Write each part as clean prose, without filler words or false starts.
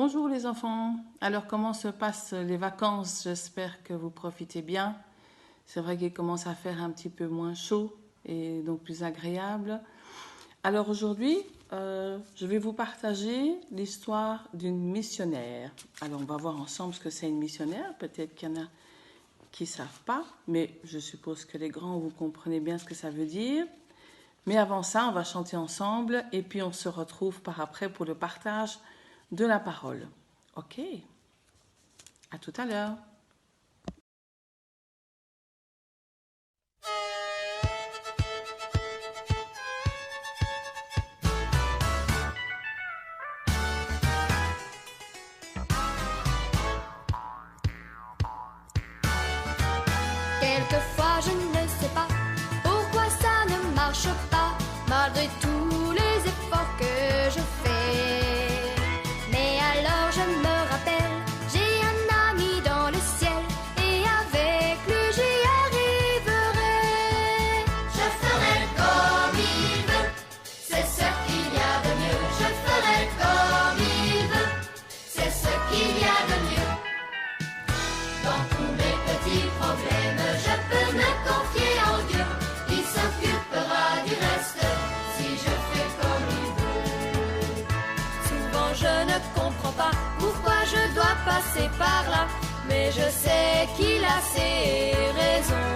Bonjour les enfants. Alors comment se passent les vacances? J'espère que vous profitez bien. C'est vrai qu'il commence à faire un petit peu moins chaud et donc plus agréable. Alors aujourd'hui, je vais vous partager l'histoire d'une missionnaire. Alors on va voir ensemble ce que c'est une missionnaire. Peut-être qu'il y en a qui ne savent pas, mais je suppose que les grands, vous comprenez bien ce que ça veut dire. Mais avant ça, on va chanter ensemble et puis on se retrouve par après pour le partage de la parole. Ok, à tout à l'heure. Quelquefois je ne sais pas pourquoi ça ne marche pas, malgré tous les efforts que je fais. Mais alors je me rappelle, j'ai un ami dans le ciel, et avec lui j'y arriverai. Je ferai comme il veut, c'est ce qu'il y a de mieux. Je ferai comme il veut, c'est ce qu'il y a de mieux. Dans tous mes petits problèmes, je peux me confier en Dieu. Il s'occupera du reste si je fais comme il veut. Souvent je ne comprends pas pourquoi je dois passer par là, mais je sais qu'il a ses raisons.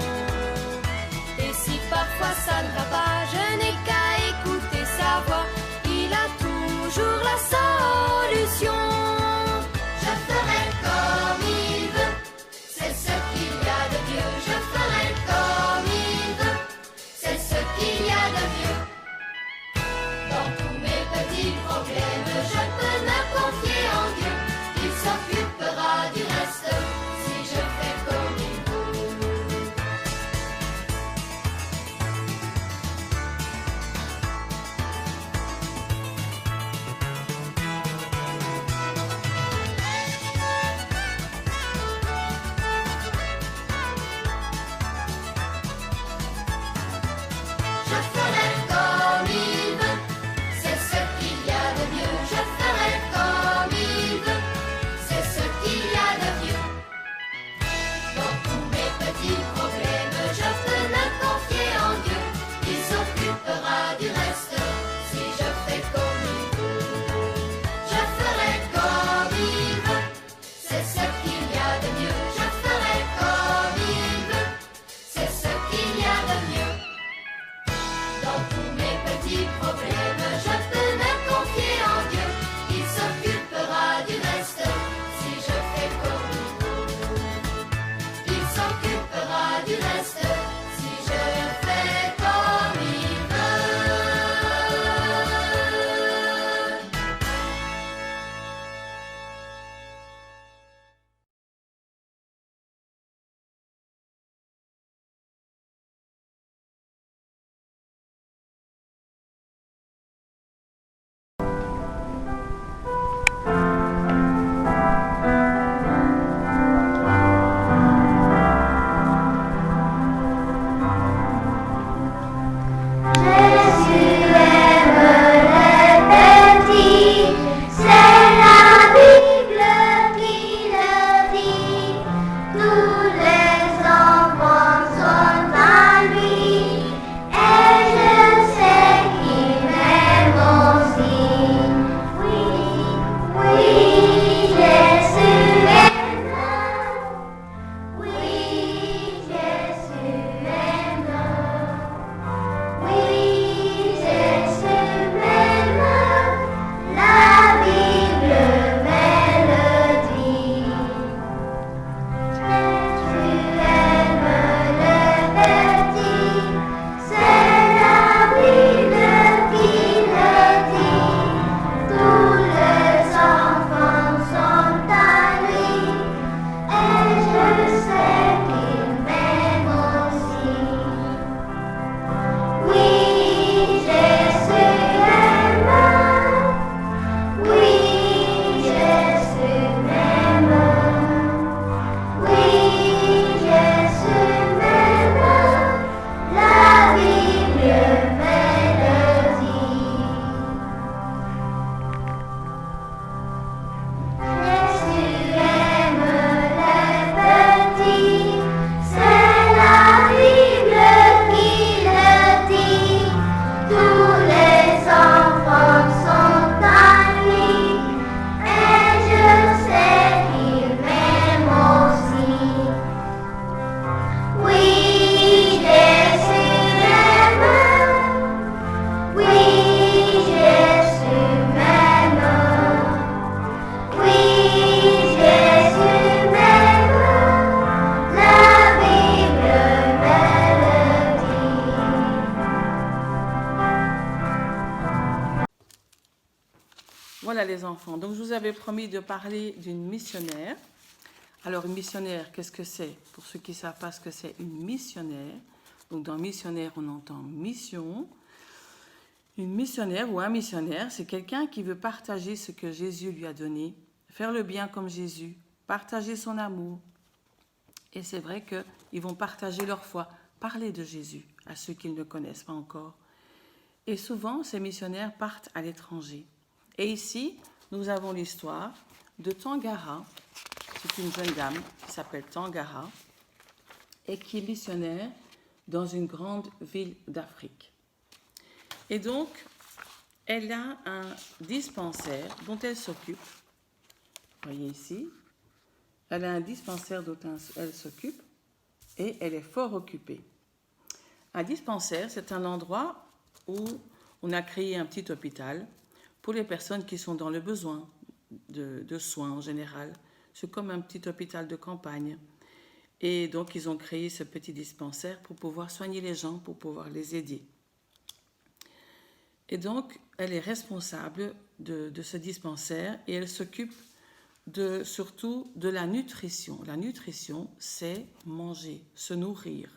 Et si parfois ça ne va pas, je n'ai qu'à écouter sa voix. Il a toujours la solution. Je ferai comme il veut, c'est ce qu'il y a de mieux. Je ferai comme il veut, c'est ce qu'il y a de mieux. Dans tous mes petits problèmes, je peux me confier en Dieu. Il s'occupera du reste si je fais comme il veut. Voilà les enfants. Donc, je vous avais promis de parler d'une missionnaire. Alors, une missionnaire, qu'est-ce que c'est? Pour ceux qui ne savent pas ce que c'est une missionnaire, donc dans missionnaire, on entend mission. Une missionnaire ou un missionnaire, c'est quelqu'un qui veut partager ce que Jésus lui a donné, faire le bien comme Jésus, partager son amour. Et c'est vrai qu'ils vont partager leur foi, parler de Jésus à ceux qui ne le connaissent pas encore. Et souvent, ces missionnaires partent à l'étranger. Et ici, nous avons l'histoire de Tangara. C'est une jeune dame qui s'appelle Tangara et qui est missionnaire dans une grande ville d'Afrique. Et donc, elle a un dispensaire dont elle s'occupe. Vous voyez ici, elle a un dispensaire dont elle s'occupe et elle est fort occupée. Un dispensaire, c'est un endroit où on a créé un petit hôpital pour les personnes qui sont dans le besoin de soins en général. C'est comme un petit hôpital de campagne. Et donc, ils ont créé ce petit dispensaire pour pouvoir soigner les gens, pour pouvoir les aider. Et donc, elle est responsable de ce dispensaire et elle s'occupe surtout de la nutrition. La nutrition, c'est manger, se nourrir.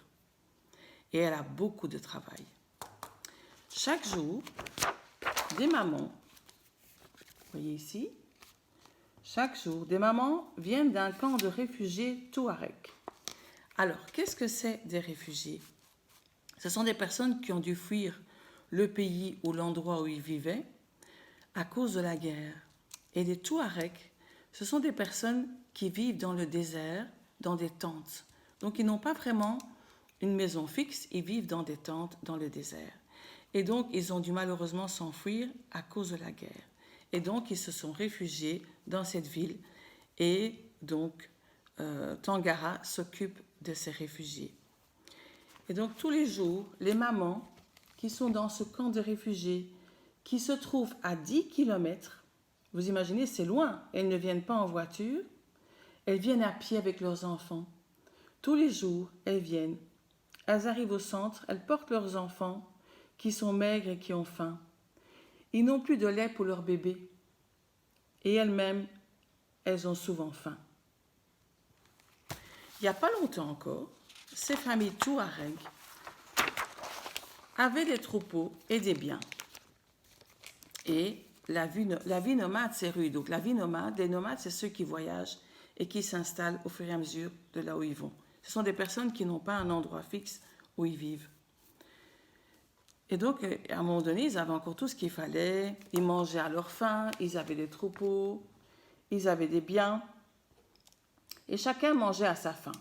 Et elle a beaucoup de travail. Chaque jour, des mamans, vous voyez ici, chaque jour, des mamans viennent d'un camp de réfugiés touareg. Alors, qu'est-ce que c'est des réfugiés? Ce sont des personnes qui ont dû fuir le pays ou l'endroit où ils vivaient à cause de la guerre. Et les touaregs, ce sont des personnes qui vivent dans le désert, dans des tentes. Donc, ils n'ont pas vraiment une maison fixe, ils vivent dans des tentes dans le désert. Et donc, ils ont dû malheureusement s'enfuir à cause de la guerre. Et donc, ils se sont réfugiés dans cette ville. Et donc, Tangara s'occupe de ces réfugiés. Et donc, tous les jours, les mamans qui sont dans ce camp de réfugiés, qui se trouvent à 10 km, vous imaginez, c'est loin, elles ne viennent pas en voiture, elles viennent à pied avec leurs enfants. Tous les jours, elles viennent. Elles arrivent au centre, elles portent leurs enfants qui sont maigres et qui ont faim. Ils n'ont plus de lait pour leur bébé. Et elles-mêmes, elles ont souvent faim. Il n'y a pas longtemps encore, ces familles touareg avaient des troupeaux et des biens. Et la vie nomade, c'est rude. Donc la vie nomade, les nomades, c'est ceux qui voyagent et qui s'installent au fur et à mesure de là où ils vont. Ce sont des personnes qui n'ont pas un endroit fixe où ils vivent. Et donc, à un moment donné, ils avaient encore tout ce qu'il fallait. Ils mangeaient à leur faim, ils avaient des troupeaux, ils avaient des biens. Et chacun mangeait à sa faim.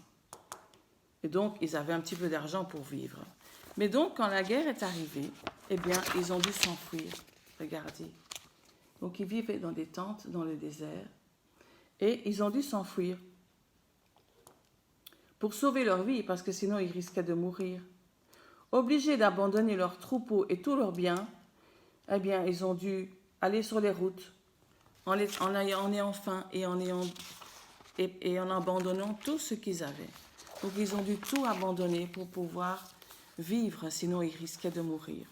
Et donc, ils avaient un petit peu d'argent pour vivre. Mais donc, quand la guerre est arrivée, eh bien, ils ont dû s'enfuir. Regardez. Donc, ils vivaient dans des tentes, dans le désert. Et ils ont dû s'enfuir pour sauver leur vie, parce que sinon, ils risquaient de mourir. Obligés d'abandonner leurs troupeaux et tous leurs biens, eh bien, ils ont dû aller sur les routes en ayant faim et en abandonnant tout ce qu'ils avaient. Donc, ils ont dû tout abandonner pour pouvoir vivre, sinon ils risquaient de mourir.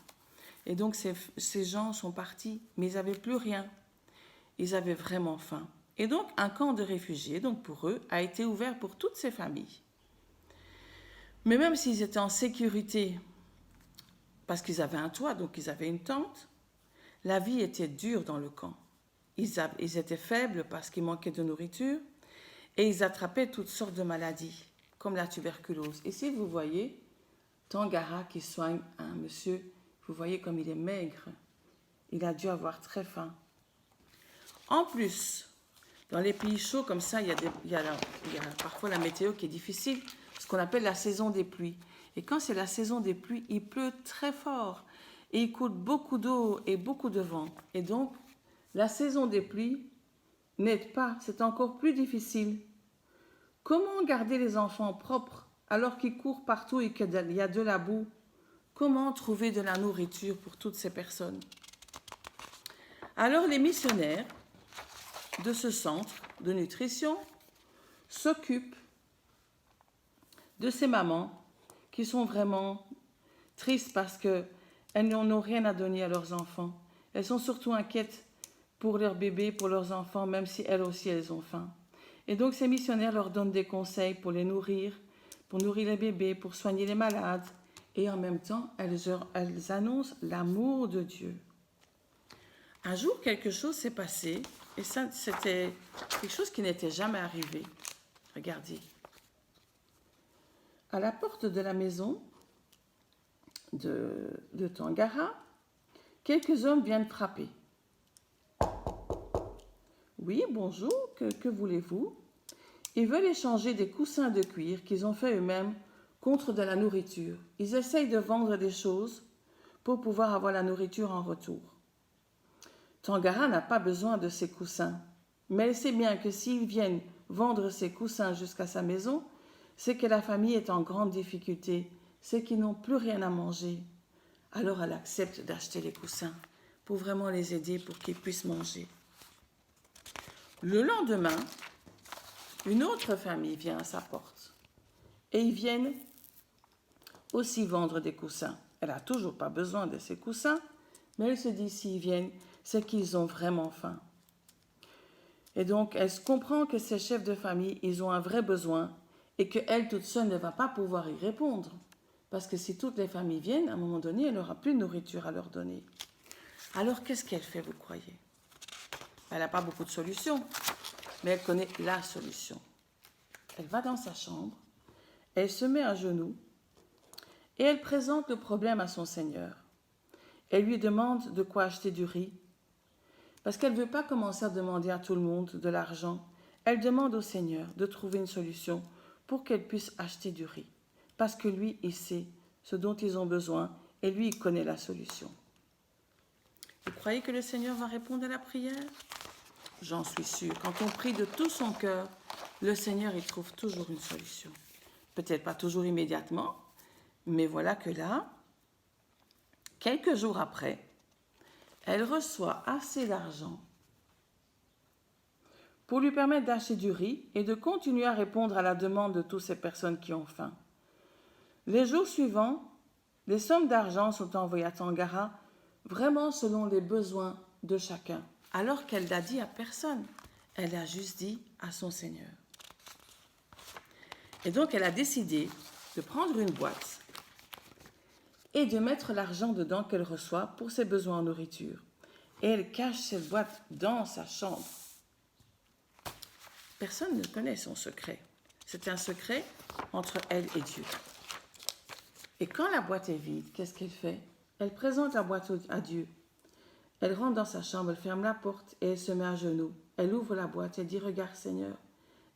Et donc, ces gens sont partis, mais ils n'avaient plus rien. Ils avaient vraiment faim. Et donc, un camp de réfugiés, donc pour eux, a été ouvert pour toutes ces familles. Mais même s'ils étaient en sécurité, parce qu'ils avaient un toit, donc ils avaient une tente, la vie était dure dans le camp. Ils étaient faibles parce qu'il manquait de nourriture et ils attrapaient toutes sortes de maladies, comme la tuberculose. Ici, vous voyez Tangara qui soigne un monsieur. Vous voyez comme il est maigre. Il a dû avoir très faim. En plus, dans les pays chauds comme ça, il y a parfois la météo qui est difficile, ce qu'on appelle la saison des pluies. Et quand c'est la saison des pluies, il pleut très fort et il coule beaucoup d'eau et beaucoup de vent. Et donc, la saison des pluies n'aide pas, c'est encore plus difficile. Comment garder les enfants propres alors qu'ils courent partout et qu'il y a de la boue? Comment trouver de la nourriture pour toutes ces personnes? Alors, les missionnaires de ce centre de nutrition s'occupent de ces mamans qui sont vraiment tristes parce qu'elles n'ont rien à donner à leurs enfants. Elles sont surtout inquiètes pour leurs bébés, pour leurs enfants, même si elles aussi elles ont faim. Et donc ces missionnaires leur donnent des conseils pour les nourrir, pour nourrir les bébés, pour soigner les malades. Et en même temps, elles annoncent l'amour de Dieu. Un jour, quelque chose s'est passé, et ça, c'était quelque chose qui n'était jamais arrivé. Regardez. À la porte de la maison de Tangara, quelques hommes viennent frapper. Oui, bonjour, que voulez-vous? Ils veulent échanger des coussins de cuir qu'ils ont fait eux-mêmes contre de la nourriture. Ils essayent de vendre des choses pour pouvoir avoir la nourriture en retour. Tangara n'a pas besoin de ces coussins, mais elle sait bien que s'ils viennent vendre ces coussins jusqu'à sa maison, c'est que la famille est en grande difficulté, c'est qu'ils n'ont plus rien à manger. Alors elle accepte d'acheter les coussins pour vraiment les aider pour qu'ils puissent manger. Le lendemain, une autre famille vient à sa porte et ils viennent aussi vendre des coussins. Elle n'a toujours pas besoin de ces coussins, mais elle se dit s'ils viennent, c'est qu'ils ont vraiment faim. Et donc, elle comprend que ces chefs de famille, ils ont un vrai besoin et qu'elle, toute seule, ne va pas pouvoir y répondre. Parce que si toutes les familles viennent, à un moment donné, elle n'aura plus de nourriture à leur donner. Alors, qu'est-ce qu'elle fait, vous croyez? Elle n'a pas beaucoup de solutions, mais elle connaît la solution. Elle va dans sa chambre, elle se met à genoux et elle présente le problème à son Seigneur. Elle lui demande de quoi acheter du riz, parce qu'elle ne veut pas commencer à demander à tout le monde de l'argent. Elle demande au Seigneur de trouver une solution pour qu'elle puisse acheter du riz, parce que lui, il sait ce dont ils ont besoin et lui, il connaît la solution. Vous croyez que le Seigneur va répondre à la prière? J'en suis sûre. Quand on prie de tout son cœur, le Seigneur, il trouve toujours une solution. Peut-être pas toujours immédiatement, mais voilà que là, quelques jours après, elle reçoit assez d'argent pour lui permettre d'acheter du riz et de continuer à répondre à la demande de toutes ces personnes qui ont faim. Les jours suivants, les sommes d'argent sont envoyées à Tangara vraiment selon les besoins de chacun, alors qu'elle l'a dit à personne. Elle a juste dit à son Seigneur. Et donc, elle a décidé de prendre une boîte et de mettre l'argent dedans qu'elle reçoit pour ses besoins en nourriture. Et elle cache cette boîte dans sa chambre. Personne ne connaît son secret. C'est un secret entre elle et Dieu. Et quand la boîte est vide, qu'est-ce qu'elle fait? Elle présente la boîte à Dieu. Elle rentre dans sa chambre, elle ferme la porte et elle se met à genoux. Elle ouvre la boîte et dit, regarde Seigneur,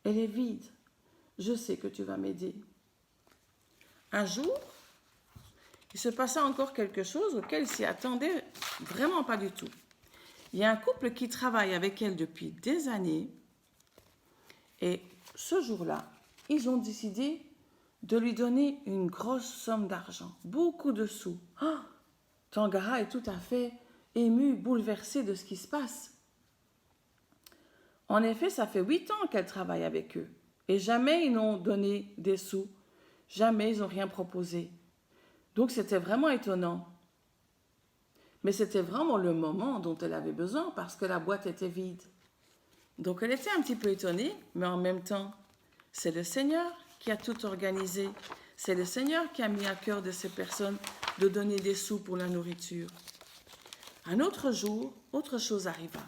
elle est vide. Je sais que tu vas m'aider. Un jour, il se passa encore quelque chose auquel elle s'y attendait vraiment pas du tout. Il y a un couple qui travaille avec elle depuis des années et ce jour-là, ils ont décidé de lui donner une grosse somme d'argent, beaucoup de sous. Oh, Tangara est tout à fait émue, bouleversée de ce qui se passe. En effet, ça fait 8 ans qu'elle travaille avec eux et jamais ils n'ont donné des sous, jamais ils n'ont rien proposé. Donc c'était vraiment étonnant. Mais c'était vraiment le moment dont elle avait besoin parce que la boîte était vide. Donc elle était un petit peu étonnée, mais en même temps, c'est le Seigneur qui a tout organisé. C'est le Seigneur qui a mis à cœur de ces personnes de donner des sous pour la nourriture. Un autre jour, autre chose arriva.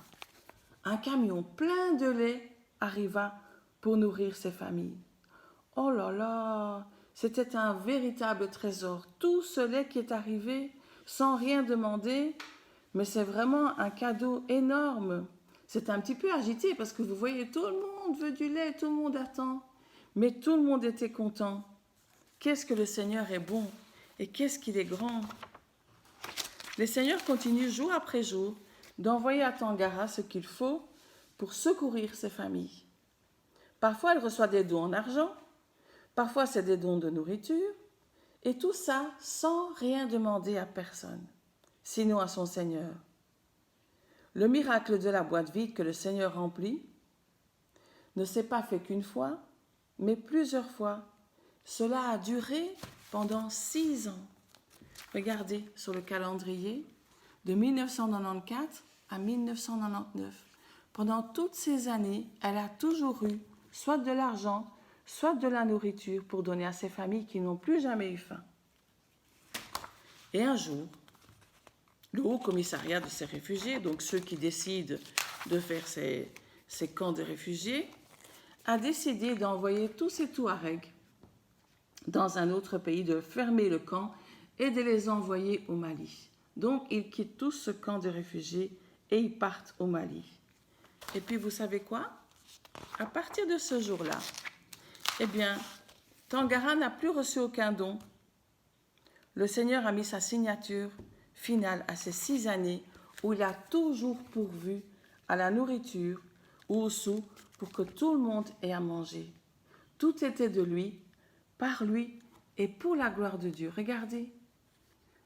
Un camion plein de lait arriva pour nourrir ces familles. Oh là là, c'était un véritable trésor. Tout ce lait qui est arrivé sans rien demander, mais c'est vraiment un cadeau énorme. C'est un petit peu agité parce que vous voyez, tout le monde veut du lait, tout le monde attend. Mais tout le monde était content. Qu'est-ce que le Seigneur est bon et qu'est-ce qu'il est grand. Le Seigneur continue jour après jour d'envoyer à Tangara ce qu'il faut pour secourir ses familles. Parfois, elle reçoit des dons en argent, parfois c'est des dons de nourriture, et tout ça sans rien demander à personne, sinon à son Seigneur. Le miracle de la boîte vide que le Seigneur remplit ne s'est pas fait qu'une fois, mais plusieurs fois. Cela a duré pendant 6 ans. Regardez sur le calendrier, de 1994 à 1999. Pendant toutes ces années, elle a toujours eu soit de l'argent, soit de la nourriture pour donner à ces familles qui n'ont plus jamais eu faim. Et un jour, le Haut Commissariat de ces réfugiés, donc ceux qui décident de faire ces camps de réfugiés, a décidé d'envoyer tous ces Touaregs dans un autre pays, de fermer le camp et de les envoyer au Mali. Donc, ils quittent tous ce camp de réfugiés et ils partent au Mali. Et puis, vous savez quoi? À partir de ce jour-là, eh bien, Tangara n'a plus reçu aucun don. Le Seigneur a mis sa signature finale à ces 6 années où il a toujours pourvu à la nourriture ou aux sous pour que tout le monde ait à manger. Tout était de lui, par lui et pour la gloire de Dieu. Regardez,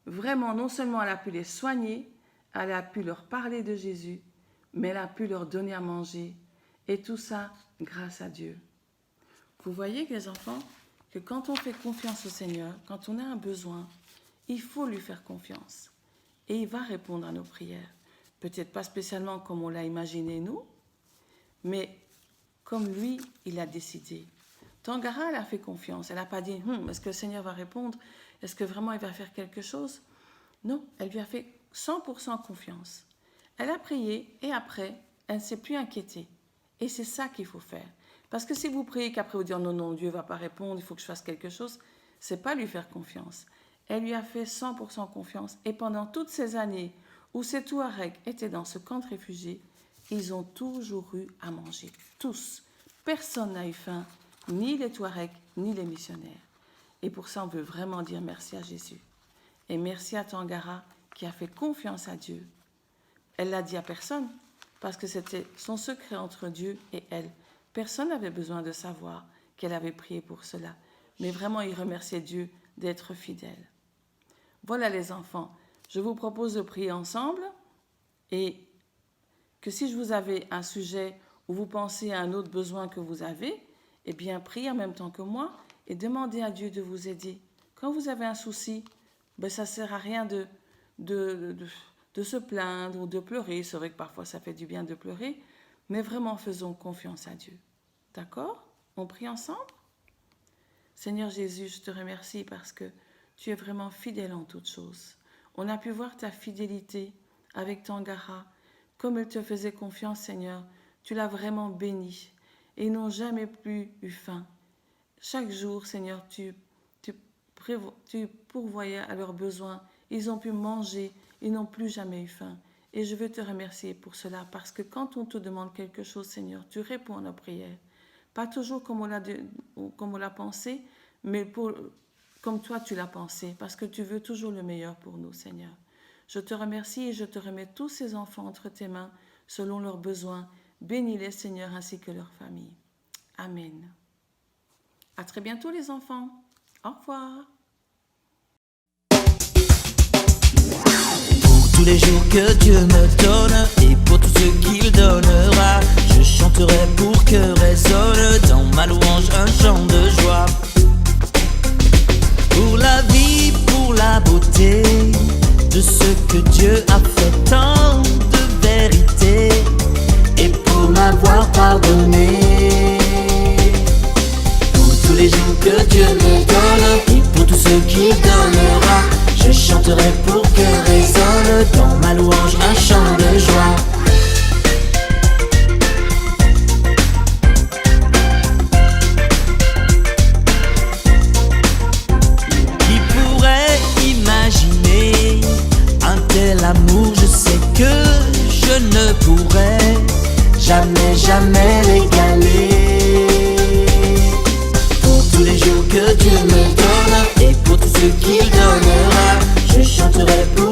vraiment, non seulement elle a pu les soigner, elle a pu leur parler de Jésus, mais elle a pu leur donner à manger. Et tout ça grâce à Dieu. Vous voyez, les enfants, que quand on fait confiance au Seigneur, quand on a un besoin, il faut lui faire confiance. Et il va répondre à nos prières. Peut-être pas spécialement comme on l'a imaginé nous, mais comme lui, il a décidé. Tangara, elle a fait confiance. Elle n'a pas dit, est-ce que le Seigneur va répondre? Est-ce que vraiment il va faire quelque chose? Non, elle lui a fait 100% confiance. Elle a prié et après, elle ne s'est plus inquiétée. Et c'est ça qu'il faut faire. Parce que si vous priez qu'après vous dites non, Dieu ne va pas répondre, il faut que je fasse quelque chose, ce n'est pas lui faire confiance. Elle lui a fait 100% confiance. Et pendant toutes ces années où ces Touaregs étaient dans ce camp de réfugiés, ils ont toujours eu à manger. Tous. Personne n'a eu faim, ni les Touaregs, ni les missionnaires. Et pour ça, on veut vraiment dire merci à Jésus. Et merci à Tangara qui a fait confiance à Dieu. Elle l'a dit à personne, parce que c'était son secret entre Dieu et elle. Personne n'avait besoin de savoir qu'elle avait prié pour cela. Mais vraiment, il remerciait Dieu d'être fidèle. Voilà les enfants, je vous propose de prier ensemble et que si je vous avais un sujet ou vous pensez à un autre besoin que vous avez, eh bien, priez en même temps que moi et demandez à Dieu de vous aider. Quand vous avez un souci, ça ne sert à rien de se plaindre ou de pleurer. C'est vrai que parfois ça fait du bien de pleurer, mais vraiment faisons confiance à Dieu. D'accord? On prie ensemble? Seigneur Jésus, je te remercie parce que tu es vraiment fidèle en toutes choses. On a pu voir ta fidélité avec Tangara. Comme elle te faisait confiance, Seigneur, tu l'as vraiment bénie. Et ils n'ont jamais plus eu faim. Chaque jour, Seigneur, tu pourvoyais à leurs besoins. Ils ont pu manger. Ils n'ont plus jamais eu faim. Et je veux te remercier pour cela, parce que quand on te demande quelque chose, Seigneur, tu réponds à nos prières. Pas toujours comme on l'a pensé, mais comme toi tu l'as pensé, parce que tu veux toujours le meilleur pour nous, Seigneur. Je te remercie et je te remets tous ces enfants entre tes mains, selon leurs besoins. Bénis-les, Seigneur, ainsi que leurs familles. Amen. À très bientôt, les enfants. Au revoir. Tous les jours que Dieu me donne et pour tout ce qu'il donnera, je chanterai pour que résonne dans ma louange un chant de joie. Pour la vie, pour la beauté de ce que Dieu a fait, tant de vérité, et pour m'avoir pardonné. Pour tous les jours que Dieu me donne et pour tout ce qu'il donnera, je chanterai pour que résonne dans ma louange un chant de joie. Qui pourrait imaginer un tel amour? Je sais que je ne pourrais jamais l'égaler. Pour tous les jours que Dieu me donne et pour tout ce qu'il donnera, je chanterai pour